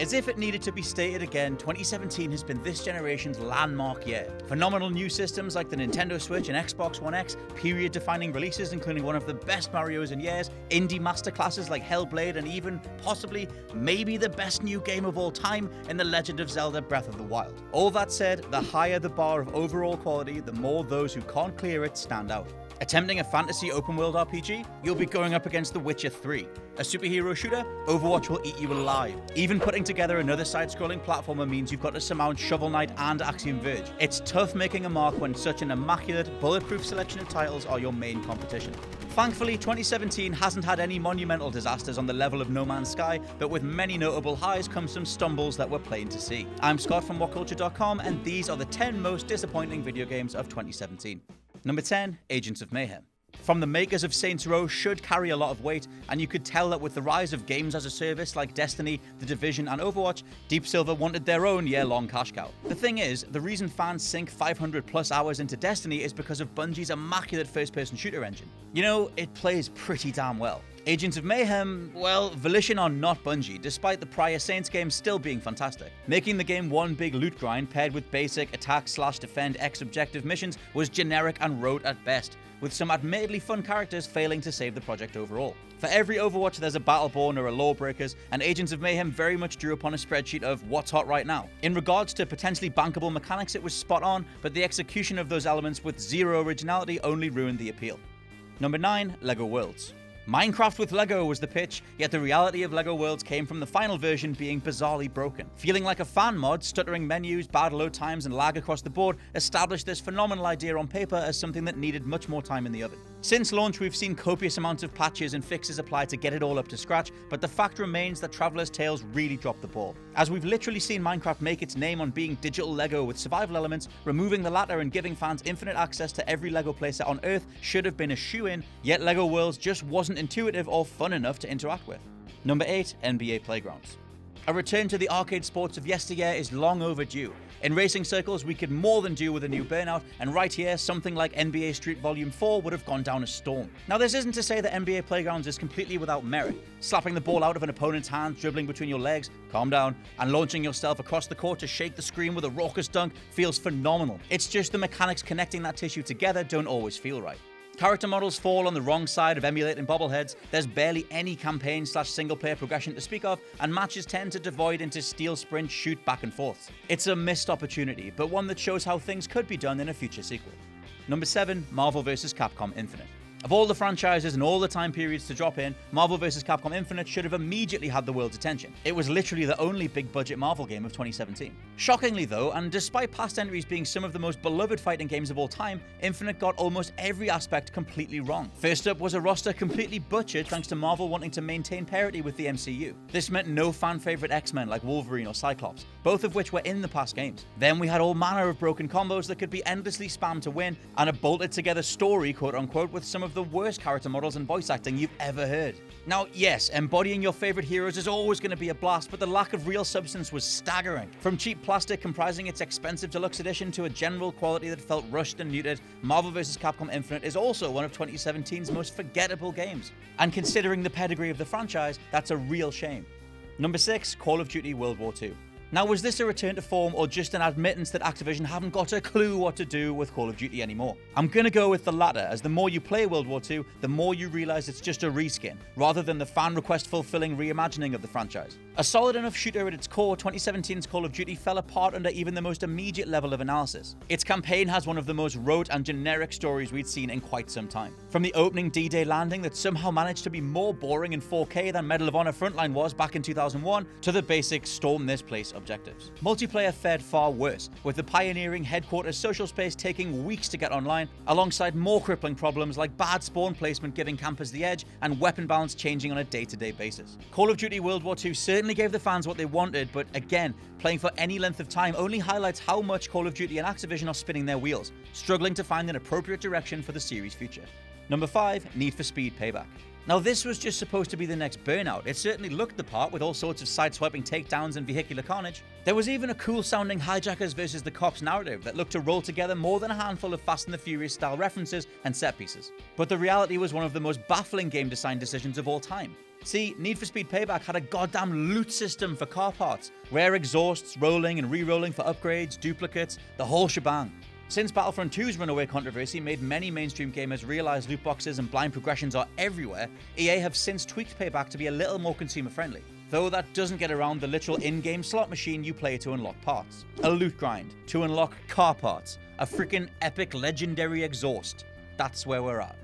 As if it needed to be stated again, 2017 has been this generation's landmark year. Phenomenal new systems like the Nintendo Switch and Xbox One X, period-defining releases including one of the best Marios in years, indie masterclasses like Hellblade, and even, possibly, maybe the best new game of all time in The Legend of Zelda Breath of the Wild. All that said, the higher the bar of overall quality, the more those who can't clear it stand out. Attempting a fantasy open-world RPG? You'll be going up against The Witcher 3. A superhero shooter? Overwatch will eat you alive. Even putting together another side-scrolling platformer means you've got to surmount Shovel Knight and Axiom Verge. It's tough making a mark when such an immaculate, bulletproof selection of titles are your main competition. Thankfully, 2017 hasn't had any monumental disasters on the level of No Man's Sky, but with many notable highs come some stumbles that were plain to see. I'm Scott from WhatCulture.com, and these are the 10 most disappointing video games of 2017. Number 10, Agents of Mayhem. From the makers of Saints Row should carry a lot of weight, and you could tell that with the rise of games as a service like Destiny, The Division, and Overwatch, Deep Silver wanted their own year-long cash cow. The thing is, the reason fans sink 500 plus hours into Destiny is because of Bungie's immaculate first-person shooter engine. You know, it plays pretty damn well. Agents of Mayhem, well, Volition are not Bungie, despite the prior Saints games still being fantastic. Making the game one big loot grind paired with basic attack/defend X-objective missions was generic and rote at best, with some admittedly fun characters failing to save the project overall. For every Overwatch there's a Battleborn or a Lawbreakers, and Agents of Mayhem very much drew upon a spreadsheet of what's hot right now. In regards to potentially bankable mechanics, it was spot on, but the execution of those elements with zero originality only ruined the appeal. Number 9, LEGO Worlds. Minecraft with LEGO was the pitch, yet the reality of LEGO Worlds came from the final version being bizarrely broken. Feeling like a fan mod, stuttering menus, bad load times, and lag across the board established this phenomenal idea on paper as something that needed much more time in the oven. Since launch, we've seen copious amounts of patches and fixes applied to get it all up to scratch, but the fact remains that Traveler's Tales really dropped the ball. As we've literally seen Minecraft make its name on being digital LEGO with survival elements, removing the latter and giving fans infinite access to every LEGO playset on Earth should have been a shoo-in, yet LEGO Worlds just wasn't intuitive or fun enough to interact with. Number 8, NBA Playgrounds. A return to the arcade sports of yesteryear is long overdue. In racing circles, we could more than do with a new Burnout, and right here, something like NBA Street Volume 4 would have gone down a storm. Now, this isn't to say that NBA Playgrounds is completely without merit. Slapping the ball out of an opponent's hand, dribbling between your legs, calm down, and launching yourself across the court to shake the screen with a raucous dunk feels phenomenal. It's just the mechanics connecting that tissue together don't always feel right. Character models fall on the wrong side of emulating bobbleheads, there's barely any campaign/single-player progression to speak of, and matches tend to devoid into steal, sprint, shoot back and forth. It's a missed opportunity, but one that shows how things could be done in a future sequel. Number 7, Marvel vs. Capcom Infinite. Of all the franchises and all the time periods to drop in, Marvel vs. Capcom Infinite should have immediately had the world's attention. It was literally the only big-budget Marvel game of 2017. Shockingly though, and despite past entries being some of the most beloved fighting games of all time, Infinite got almost every aspect completely wrong. First up was a roster completely butchered thanks to Marvel wanting to maintain parity with the MCU. This meant no fan-favorite X-Men like Wolverine or Cyclops, both of which were in the past games. Then we had all manner of broken combos that could be endlessly spammed to win, and a bolted-together story, quote-unquote, with some of the worst character models and voice acting you've ever heard. Now, yes, embodying your favorite heroes is always going to be a blast, but the lack of real substance was staggering. From cheap plastic comprising its expensive deluxe edition to a general quality that felt rushed and muted, Marvel vs. Capcom Infinite is also one of 2017's most forgettable games. And considering the pedigree of the franchise, that's a real shame. Number 6, Call of Duty World War II. Now, was this a return to form or just an admittance that Activision haven't got a clue what to do with Call of Duty anymore? I'm gonna go with the latter, as the more you play World War II, the more you realize it's just a reskin, rather than the fan request fulfilling reimagining of the franchise. A solid enough shooter at its core, 2017's Call of Duty fell apart under even the most immediate level of analysis. Its campaign has one of the most rote and generic stories we'd seen in quite some time. From the opening D-Day landing that somehow managed to be more boring in 4K than Medal of Honor Frontline was back in 2001, to the basic storm this place objectives. Multiplayer fared far worse, with the pioneering headquarters social space taking weeks to get online, alongside more crippling problems like bad spawn placement giving campers the edge and weapon balance changing on a day-to-day basis. Call of Duty World War II certainly gave the fans what they wanted, but again, playing for any length of time only highlights how much Call of Duty and Activision are spinning their wheels, struggling to find an appropriate direction for the series' future. Number 5, Need for Speed Payback. Now this was just supposed to be the next Burnout. It certainly looked the part with all sorts of sideswiping takedowns and vehicular carnage. There was even a cool sounding hijackers versus the cops narrative that looked to roll together more than a handful of Fast and the Furious style references and set pieces. But the reality was one of the most baffling game design decisions of all time. See, Need for Speed Payback had a goddamn loot system for car parts, rare exhausts, rolling and re-rolling for upgrades, duplicates, the whole shebang. Since Battlefront 2's runaway controversy made many mainstream gamers realize loot boxes and blind progressions are everywhere, EA have since tweaked Payback to be a little more consumer friendly. Though that doesn't get around the literal in-game slot machine you play to unlock parts. A loot grind to unlock car parts. A freaking epic legendary exhaust. That's where we're at.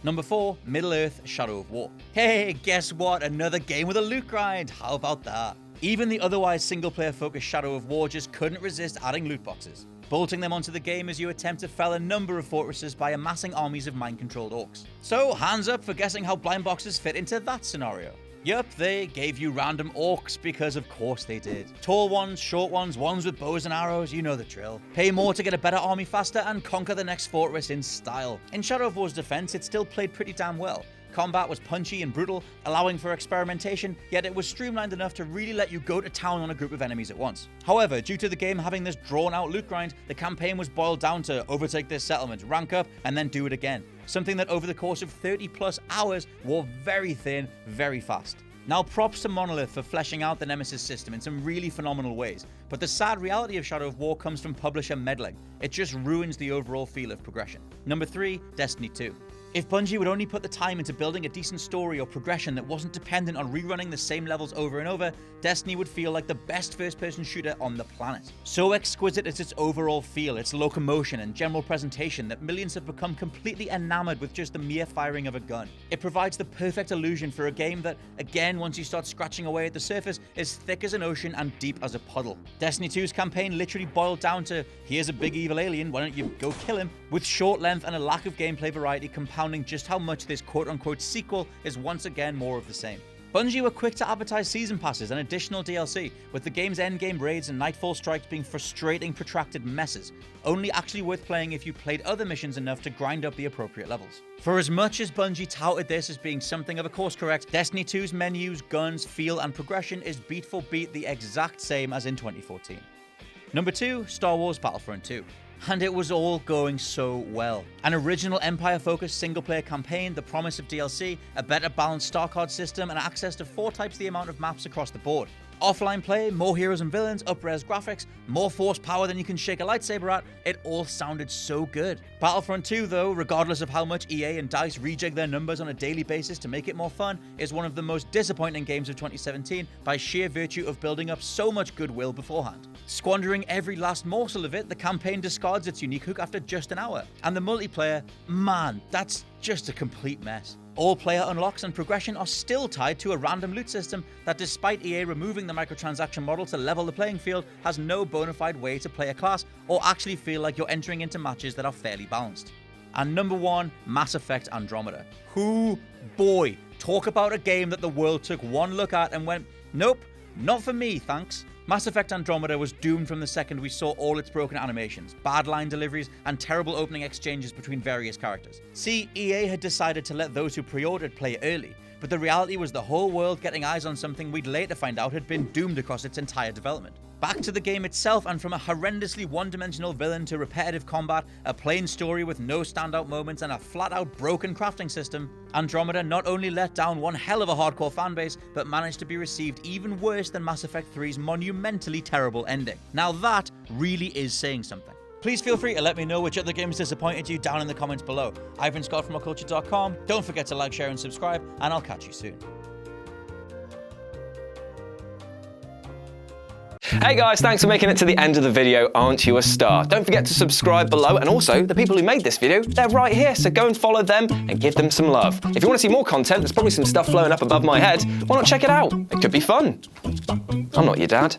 Number 4, Middle-earth Shadow of War. Hey, guess what? Another game with a loot grind. How about that? Even the otherwise single-player focused Shadow of War just couldn't resist adding loot boxes, bolting them onto the game as you attempt to fell a number of fortresses by amassing armies of mind-controlled orcs. So, hands up for guessing how blind boxes fit into that scenario. Yup, they gave you random orcs because of course they did. Tall ones, short ones, ones with bows and arrows, you know the drill. Pay more to get a better army faster and conquer the next fortress in style. In Shadow of War's defense, it still played pretty damn well. Combat was punchy and brutal, allowing for experimentation, yet it was streamlined enough to really let you go to town on a group of enemies at once. However, due to the game having this drawn-out loot grind, the campaign was boiled down to overtake this settlement, rank up, and then do it again. Something that over the course of 30+ hours wore very thin, very fast. Now props to Monolith for fleshing out the Nemesis system in some really phenomenal ways, but the sad reality of Shadow of War comes from publisher meddling. It just ruins the overall feel of progression. Number 3, Destiny 2. If Bungie would only put the time into building a decent story or progression that wasn't dependent on rerunning the same levels over and over, Destiny would feel like the best first-person shooter on the planet. So exquisite is its overall feel, its locomotion and general presentation that millions have become completely enamored with just the mere firing of a gun. It provides the perfect illusion for a game that, again, once you start scratching away at the surface, is thick as an ocean and deep as a puddle. Destiny 2's campaign literally boiled down to, here's a big evil alien, why don't you go kill him, with short length and a lack of gameplay variety compounding just how much this quote-unquote sequel is once again more of the same. Bungie were quick to advertise season passes and additional DLC, with the game's endgame raids and Nightfall strikes being frustrating, protracted messes, only actually worth playing if you played other missions enough to grind up the appropriate levels. For as much as Bungie touted this as being something of a course correct, Destiny 2's menus, guns, feel, and progression is beat for beat the exact same as in 2014. Number 2, Star Wars Battlefront 2. And it was all going so well. An original Empire-focused single-player campaign, the promise of DLC, a better balanced star card system, and access to 4 times the amount of maps across the board. Offline play, more heroes and villains, up-res graphics, more force power than you can shake a lightsaber at, it all sounded so good. Battlefront 2, though, regardless of how much EA and DICE rejig their numbers on a daily basis to make it more fun, is one of the most disappointing games of 2017 by sheer virtue of building up so much goodwill beforehand. Squandering every last morsel of it, the campaign discards its unique hook after just an hour. And the multiplayer, man, that's just a complete mess. All player unlocks and progression are still tied to a random loot system that, despite EA removing the microtransaction model to level the playing field, has no bona fide way to play a class or actually feel like you're entering into matches that are fairly balanced. And number 1, Mass Effect Andromeda. Whoo boy, talk about a game that the world took one look at and went, nope, not for me, thanks. Mass Effect Andromeda was doomed from the second we saw all its broken animations, bad line deliveries, and terrible opening exchanges between various characters. See, EA had decided to let those who pre-ordered play early, but the reality was the whole world getting eyes on something we'd later find out had been doomed across its entire development. Back to the game itself, and from a horrendously one-dimensional villain to repetitive combat, a plain story with no standout moments, and a flat-out broken crafting system, Andromeda not only let down one hell of a hardcore fanbase, but managed to be received even worse than Mass Effect 3's monumentally terrible ending. Now that really is saying something. Please feel free to let me know which other games disappointed you down in the comments below. I've been Scott from oculture.com. Don't forget to like, share, and subscribe, and I'll catch you soon. Hey guys, thanks for making it to the end of the video. Aren't you a star? Don't forget to subscribe below, and also the people who made this video, they're right here, so go and follow them and give them some love. If you want to see more content, there's probably some stuff flowing up above my head. Why not check it out? It could be fun. I'm not your dad.